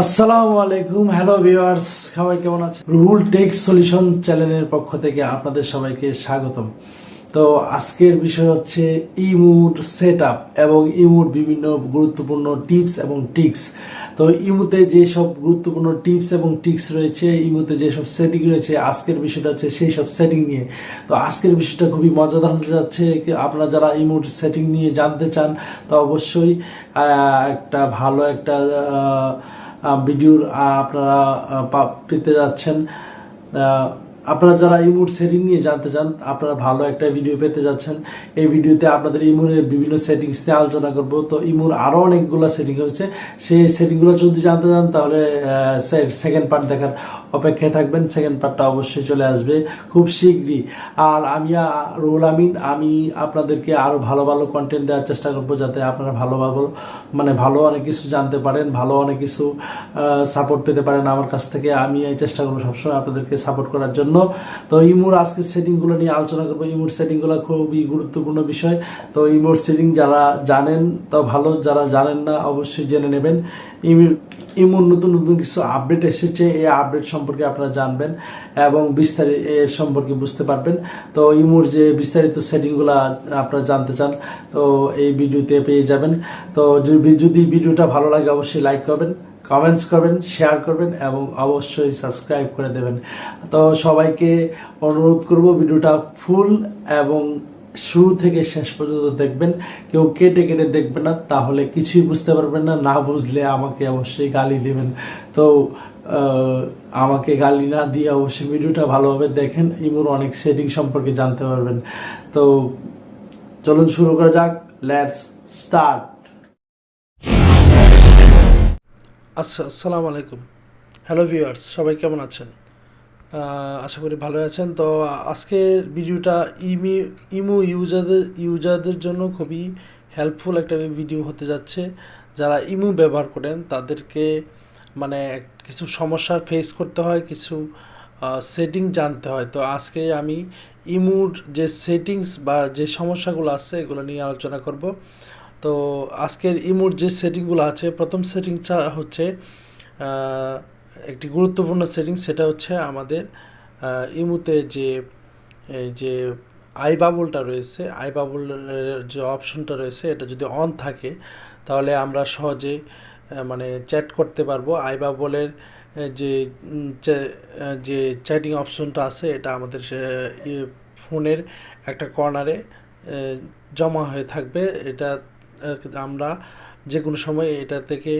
আসসালামু আলাইকুম, hello viewers, সবাই কেমন আছেন? রুহুল টেক সলিউশন চ্যানেলের পক্ষ থেকে আপনাদের সবাইকে স্বাগতম। তো আজকের বিষয় হচ্ছে ইমুর সেটআপ এবং ইমুর বিভিন্ন গুরুত্বপূর্ণ টিপস এবং ট্রিক্স। তো ইমুতে যেসব গুরুত্বপূর্ণ টিপস এবং ট্রিক্স রয়েছে, ইমুতে যেসব সেটিং রয়েছে, আজকের বিষয়টা হচ্ছে সেই সব সেটিং নিয়ে। তো আজকের বিষয়টা খুবই মজাদার হতে যাচ্ছে। আপনারা যারা ইমুর সেটিং নিয়ে জানতে চান তো অবশ্যই একটা ভালো একটা ভিডিওর আপনারা পেতে যাচ্ছেন। আপনারা যারা ইমোট সেটিং নিয়ে জানতে চান, আপনারা ভালো একটা ভিডিও পেতে যাচ্ছেন। এই ভিডিওতে আপনাদের ইমোনের বিভিন্ন সেটিংস নিয়ে আলোচনা করব। তো ইমোর আরও অনেকগুলো সেটিং হচ্ছে, সেই সেটিংগুলো যদি জানতে চান তাহলে সেকেন্ড পার্ট দেখার অপেক্ষায় থাকবেন। সেকেন্ড পার্টটা অবশ্যই চলে আসবে খুব শীঘ্রই। আর আমি রুহুল আমিন, আমি আপনাদেরকে আরও ভালো ভালো কন্টেন্ট দেওয়ার চেষ্টা করবো, যাতে আপনারা ভালো অনেক কিছু জানতে পারেন, ভালো অনেক কিছু সাপোর্ট পেতে পারেন আমার কাছ থেকে। আমি এই চেষ্টা করবো সবসময় আপনাদেরকে সাপোর্ট করার জন্য। তো ইমোর আজকের সেটিংগুলো নিয়ে আলোচনা করবো। ইমোর সেটিংগুলো খুবই গুরুত্বপূর্ণ বিষয়। তো ইমোর সেটিং যারা জানেন তো ভালো, যারা জানেন না অবশ্যই জেনে নেবেন। ইমোর নতুন নতুন কিছু আপডেট এসেছে, এই আপডেট সম্পর্কে আপনারা জানবেন এবং বিস্তারিত এর সম্পর্কে বুঝতে পারবেন। তো ইমোর যে বিস্তারিত সেটিংগুলো আপনারা জানতে চান তো এই ভিডিওতে পেয়ে যাবেন। তো যদি ভিডিওটা ভালো লাগে অবশ্যই লাইক করবেন, কমেন্টস করবেন, শেয়ার করবেন এবং অবশ্যই সাবস্ক্রাইব করে দেবেন। তো সবাইকে অনুরোধ করব ভিডিওটা ফুল এবং শুরু থেকে শেষ পর্যন্ত দেখবেন। কেউ কেটে কেটে দেখবেন না, তাহলে কিছুই বুঝতে পারবেন না। না বুঝলে আমাকে অবশ্যই গালি দেবেন। তো আমাকে গালি না দিয়ে অবশ্যই ভিডিওটা ভালোভাবে দেখেন, ইমোর অনেক সেটিং সম্পর্কে জানতে পারবেন। তো চলুন শুরু করা যাক, লেটস স্টার্ট। আসসালামু আলাইকুম, হ্যালো ভিউয়ার্স, সবাই কেমন আছেন? আশা করি ভালো আছেন। তো আজকের ভিডিওটা ইমো ইউজারদের জন্য খুবই হেল্পফুল একটা ভিডিও হতে যাচ্ছে। যারা ইমো ব্যবহার করেন তাদেরকে কিছু সমস্যার ফেস করতে হয়, কিছু সেটিং জানতে হয়। তো আজকে আমি ইমোর যে সেটিংস বা যে সমস্যাগুলো আছে এগুলো নিয়ে আলোচনা করব। তো আজকের ইমোর যে সেটিংগুলো আছে, প্রথম সেটিংটা হচ্ছে একটি গুরুত্বপূর্ণ সেটিং, সেটা হচ্ছে আমাদের ইমোতে এই যে আই বাবলটা রয়েছে, আই বাবলের যে অপশনটা রয়েছে, এটা যদি অন থাকে তাহলে আমরা সহজে চ্যাট করতে পারবো। আই বাবলের যে যে চ্যাটিং অপশনটা আছে এটা আমাদের ফোনের একটা কর্নারে জমা হয়ে থাকবে। এটা আমরা যে কোনো সময় এটা থেকে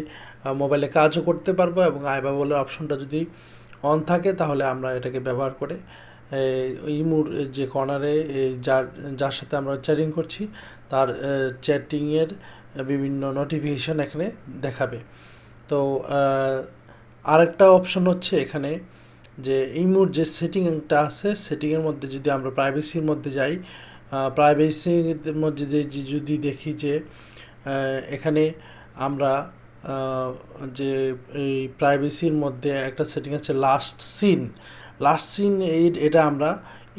মোবাইলে কাজও করতে পারবো এবং আই বাবলের অপশনটা যদি অন থাকে তাহলে আমরা এটাকে ব্যবহার করে ইমোর যে কর্নারে যার সাথে আমরা চ্যাটিং করছি তার চ্যাটিংয়ের বিভিন্ন নোটিফিকেশন এখানে দেখাবে। তো আরেকটা অপশন হচ্ছে এখানে যে ইমোর যে সেটিংটা আছে, সেটিংয়ের মধ্যে যদি আমরা প্রাইভেসির মধ্যে যাই, প্রাইভেসির মধ্যে যদি দেখি যে এখানে আমরা যে এই প্রাইভেসির মধ্যে একটা সেটিং আছে লাস্ট সিন এটা আমরা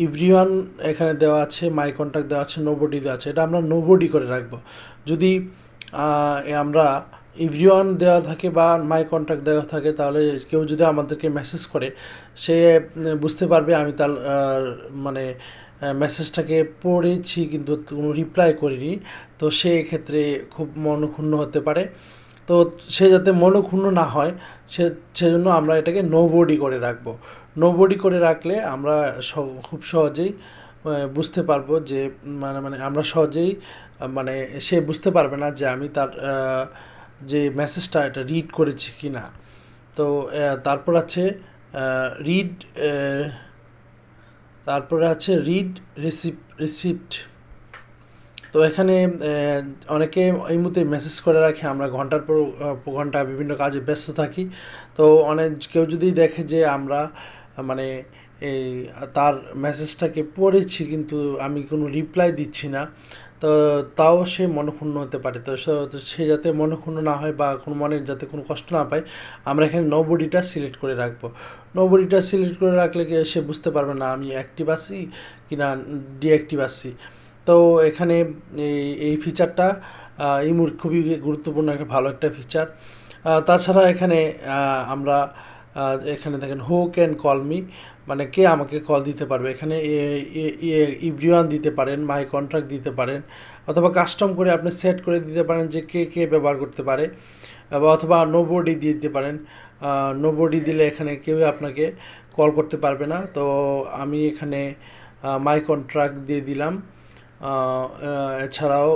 এভরিওয়ান এখানে দেওয়া আছে, মাই কন্ট্যাক্ট দেওয়া আছে, নোবডি দেওয়া আছে, এটা আমরা নোবডি করে রাখবো। যদি আমরা এভরিওয়ান দেওয়া থাকে বা মাই কন্ট্যাক্ট দেওয়া থাকে তাহলে কেউ যদি আমাদেরকে মেসেজ করে সে বুঝতে পারবে আমি তার মেসেজটাকে পড়েছি কিন্তু কোনো রিপ্লাই করিনি। তো সে ক্ষেত্রে খুব মনক্ষুণ্ণ হতে পারে। তো সে যাতে মনক্ষুণ্ণ না হয় সেজন্য আমরা এটাকে নোবডি করে রাখবো। নোবডি করে রাখলে আমরা খুব সহজেই বুঝতে পারবো যে আমরা সহজেই সে বুঝতে পারবে না যে আমি তার যে মেসেজটা এটা রিড করেছি কি না। তো তারপর আছে রিড রিড রিসিপ্ট। তো এখানে অনেকে এই মুহূর্তে মেসেজ করে রাখে, আমরা ঘন্টার পর ঘন্টা বিভিন্ন কাজে ব্যস্ত থাকি। তো কেউ যদি দেখে যে আমরা এই তার মেসেজটাকে পড়েছি কিন্তু আমি কোনো রিপ্লাই দিচ্ছি না, তো তাও সে মনক্ষুণ্ণ হতে পারে। তো সে যাতে মনক্ষুণ্ণ না হয় বা যাতে কোনো কষ্ট না পায়, আমরা এখানে নোবডিটা সিলেক্ট করে রাখবো। নোবডিটা সিলেক্ট করে রাখলে সে বুঝতে পারবে না আমি অ্যাক্টিভ আছি কিনা ডিঅ্যাক্টিভ আছি। তো এখানে এই ফিচারটা ইমোর খুবই গুরুত্বপূর্ণ একটা ভালো একটা ফিচার। তাছাড়া এখানে আমরা এখানে দেখেন হু ক্যান কল মি, মানে কে আমাকে কল দিতে পারবে, এখানে এভরিওয়ান দিতে পারেন, মাই কন্ট্রাক্ট দিতে পারেন, অথবা কাস্টম করে আপনি সেট করে দিতে পারেন যে কে কে ব্যবহার করতে পারে, অথবা নোবডি দিয়ে দিতে পারেন। নোবডি দিলে এখানে কেউ আপনাকে কল করতে পারবে না। তো আমি এখানে মাই কন্ট্রাক্ট দিয়ে দিলাম। এছাড়াও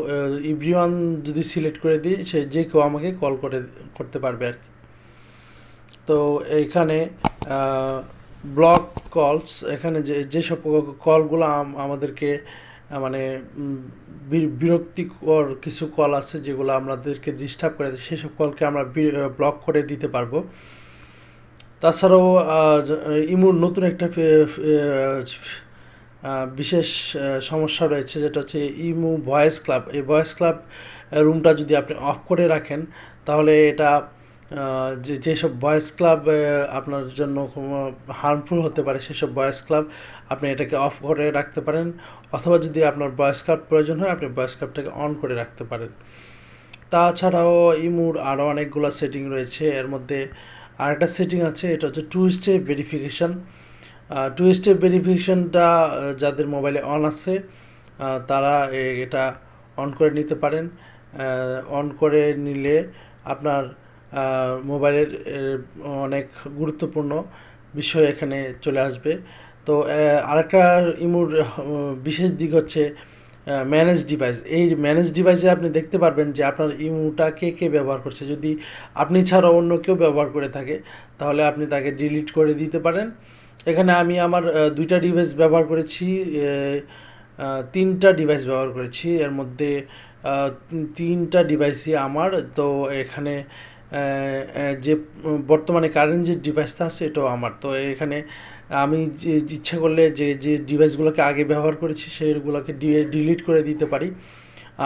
এভরিওয়ান যদি সিলেক্ট করে দিই, সে যে কেউ আমাকে কল করতে পারবে আর কি। তো এইখানে ব্লক কলস, এখানে যেসব কলগুলো আমাদেরকে মানে বিরক্তিকর কিছু কল আছে যেগুলো আমাদেরকে ডিস্টার্ব করে, সেসব কলকে আমরা ব্লক করে দিতে পারবো। তাছাড়াও ইমুর নতুন একটা বিশেষ সমস্যা রয়েছে, যেটা হচ্ছে ইমু ভয়েস ক্লাব। এই ভয়েস ক্লাব রুমটা যদি আপনি অফ করে রাখেন, তাহলে এটা যেসব ভয়েস ক্লাব আপনার জন্য হার্মফুল হতে পারে, সেসব ভয়েস ক্লাব আপনি এটাকে অফ করে রাখতে পারেন, অথবা যদি আপনার ভয়েস ক্লাব প্রয়োজন হয়, আপনি ভয়েস ক্লাবটাকে অন করে রাখতে পারেন। তাছাড়াও ইমুর আরও অনেকগুলো সেটিং রয়েছে, এর মধ্যে আরেকটা সেটিং আছে, এটা হচ্ছে 2 স্টেপ ভেরিফিকেশন। 2 স্টেপ ভেরিফিকেশনটা যাদের মোবাইলে অন আছে তারা এটা অন করে নিতে পারেন। অন করে নিলে আপনার মোবাইলের অনেক গুরুত্বপূর্ণ বিষয় এখানে চলে আসবে। তো আরেকটা ইমুর বিশেষ দিক হচ্ছে ম্যানেজ ডিভাইস। এই ম্যানেজ ডিভাইসে আপনি দেখতে পারবেন যে আপনার ইমুটা কে কে ব্যবহার করছে। যদি আপনি ছাড়া অন্য কেউ ব্যবহার করে থাকে, তাহলে আপনি তাকে ডিলিট করে দিতে পারেন। এখানে আমি আমার 2টা ডিভাইস ব্যবহার করেছি, 3টা ডিভাইস ব্যবহার করেছি, এর মধ্যে 3টা ডিভাইসই আমার। তো এখানে যে বর্তমানে কারেন্ট যে ডিভাইসটা আছে এটাও আমার। তো এখানে আমি যে ইচ্ছা করলে যে ডিভাইসগুলোকে আগে ব্যবহার করেছি সেগুলোকে ডিলিট করে দিতে পারি।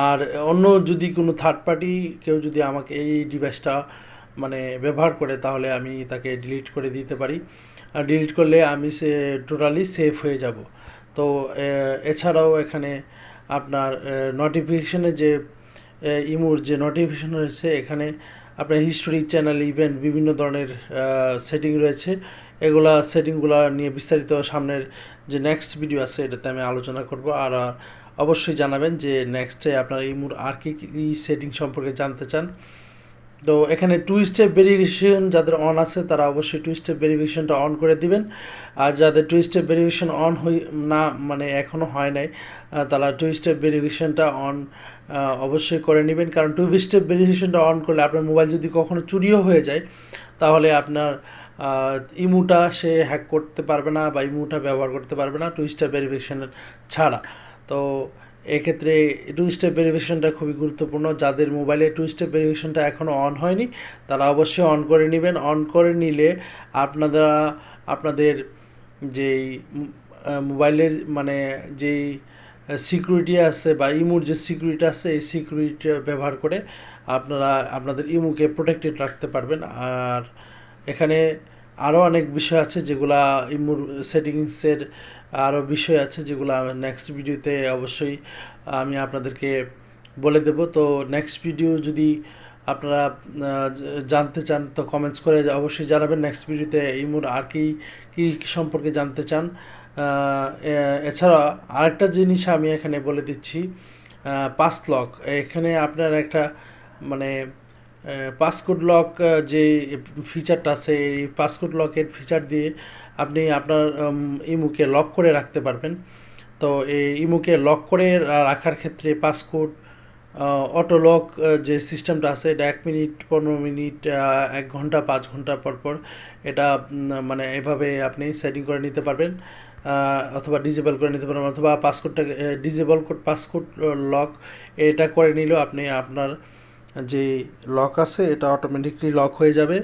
আর অন্য যদি কোনো থার্ড পার্টি কেউ যদি আমাকে এই ডিভাইসটা মানে ব্যবহার করে, তাহলে আমি তাকে ডিলিট করে দিতে পারি। আর ডিলিট করলে আমি টোটালি সেফ হয়ে যাব। তো এছাড়াও এখানে আপনার নোটিফিকেশনে যে ইমুর যে নোটিফিকেশন রয়েছে, এখানে আপনার হিস্টোরি, চ্যানেল, ইভেন্ট, বিভিন্ন ধরনের সেটিং রয়েছে। এগুলা সেটিংগুলো নিয়ে বিস্তারিত সামনের যে নেক্সট ভিডিও আছে এটাতে আমি আলোচনা করব। আর অবশ্যই জানাবেন যে নেক্সটে আপনার ইমুর আর কি সেটিং সম্পর্কে জানতে চান। তো এখানে 2 স্টেপ ভেরিফিকেশন যাদের অন আছে তারা অবশ্যই 2 স্টেপ ভেরিফিকেশনটা অন করে দিবেন। আর যাদের 2 স্টেপ ভেরিফিকেশন অন না মানে এখনো হয় নাই, তারা 2 স্টেপ ভেরিফিকেশনটা অন অবশ্যই করে নেবেন। কারণ 2 স্টেপ ভেরিফিকেশনটা অন করলে আপনার মোবাইল যদি কখনো চুরিও হয়ে যায়, তাহলে আপনার ইমুটা সে হ্যাক করতে পারবে না বা ইমুটা ব্যবহার করতে পারবে না 2 স্টেপ ভেরিফিকেশন ছাড়া। তো এক্ষেত্রে 2 স্টেপ ভেরিফিকেশনটা খুবই গুরুত্বপূর্ণ। যাদের মোবাইলে 2 স্টেপ ভেরিফিকেশনটা এখনও অন হয়নি, তারা অবশ্যই অন করে নেবেন। অন করে নিলে আপনাদের যেই মোবাইলের মানে যেই সিকিউরিটি আছে বা ইমুর যে সিকিউরিটি আছে, এই সিকিউরিটি ব্যবহার করে আপনারা আপনাদের ইমুকে প্রোটেক্টেড রাখতে পারবেন। আর এখানে আরও অনেক বিষয় আছে যেগুলা ইমুর সেটিংসের আরও বিষয় আছে, যেগুলো নেক্সট ভিডিওতে অবশ্যই আমি আপনাদেরকে বলে দেব। তো নেক্সট ভিডিও যদি আপনারা জানতে চান, তো কমেন্টস করে অবশ্যই জানাবেন নেক্সট ভিডিওতে ইমুর আর কি সম্পর্কে জানতে চান। এছাড়া আরেকটা জিনিস আমি এখানে বলে দিচ্ছি, পাস লক। এখানে আপনার একটা মানে পাসকোড লক যে ফিচারটা আছে, এই পাসকোড লকের ফিচার দিয়ে আপনি আপনার ইমুকে লক করে রাখতে পারবেন। তো এই ইমুকে লক করে রাখার ক্ষেত্রে পাসকোড অটো লক যে সিস্টেমটা আছে, এটা 1 মিনিট, 15 মিনিট, 1 ঘন্টা, 5 ঘন্টা পর পর এটা মানে এভাবে আপনি সেটিং করে নিতে পারবেন, অথবা ডিজেবল করে নিতে পারবেন, অথবা পাসকোডটাকে ডিজেবল পাসকোড লক এটা করে নিলেও আপনি আপনার যে লক আছে এটা অটোমেটিকলি লক হয়ে যাবে।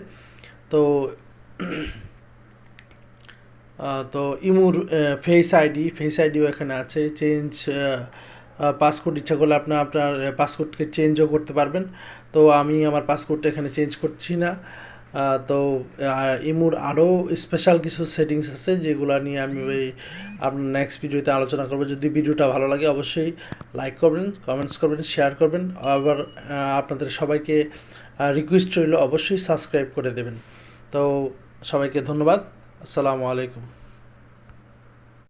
তো ইমুর ফেস আইডিও এখানে আছে। চেঞ্জ পাসকোড ইচ্ছা করলে আপনি আপনার পাসকোডকে চেঞ্জও করতে পারবেন। তো আমি আমার পাসকোডটা এখানে চেঞ্জ করছি না। তো ইমুর আরও স্পেশাল কিছু সেটিংস আছে যেগুলো নিয়ে আমি আপনার নেক্সট ভিডিওতে আলোচনা করব। যদি ভিডিওটা ভালো লাগে অবশ্যই লাইক করবেন, কমেন্টস করবেন, শেয়ার করবেন। আবার আপনাদের সবাইকে রিকোয়েস্ট রইল অবশ্যই সাবস্ক্রাইব করে দেবেন। তো সবাইকে ধন্যবাদ। আসসালামু আলাইকুম।